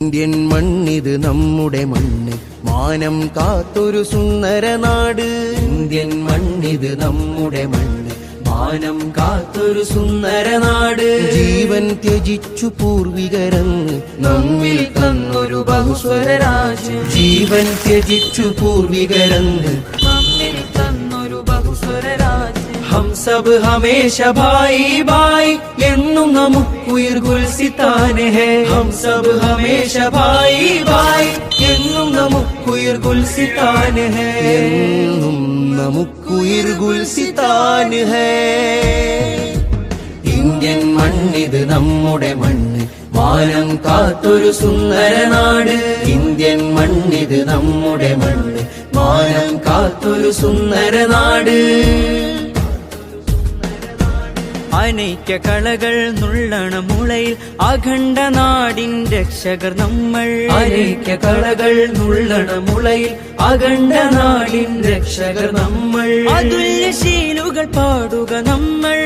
Indian മണ്ണിത് നമ്മുടെ മണ്ണ്, മാനം കാത്തൊരു സുന്ദര നാട്. ഇന്ത്യൻ മണ്ണിത് നമ്മുടെ മണ്ണ്, മാനം കാത്തൊരു സുന്ദര നാട്. ജീവൻ ത്യജിച്ചു പൂർവികരങ്ങ് നമ്മിൽ തന്നൊരു ബഹുസ്വര രാജ്യം. ജീവൻ ത്യജിച്ചു പൂർവികരങ്ങ് നമ്മിൽ തന്നൊരു ബഹുസ്വര രാജ്യം. हम सब हमेशा भाई भाई എന്നും നമുക്കുയിർ ഗുൽസിത്താൻ है. हम सब हमेशा भाई भाई എന്നും നമുക്കുയിർ ഗുൽസിത്താൻ है. എന്നും നമുക്കുയിർ ഗുൽസിത്താൻ है. ഇന്ത്യൻ മണ്ണിത് നമ്മുടെ മണ്ണ്, മാനം കാത്തൊരു സുന്ദര നാട്. ഇന്ത്യൻ മണ്ണിത് നമ്മുടെ മണ്ണ്, മാനം കാത്തൊരു സുന്ദര നാട്. അനൈക്യ കളകൾ നുള്ളണ മുളയിൽ അഖണ്ഡ നാടിൻ രക്ഷകർ നമ്മൾ. അനൈക്യ കളകൾ നുള്ളണ മുളയിൽ അഖണ്ഡ നാടിൻ രക്ഷകർ നമ്മൾ. അതുല്യ ശീലുകൾ പാടുക നമ്മൾ.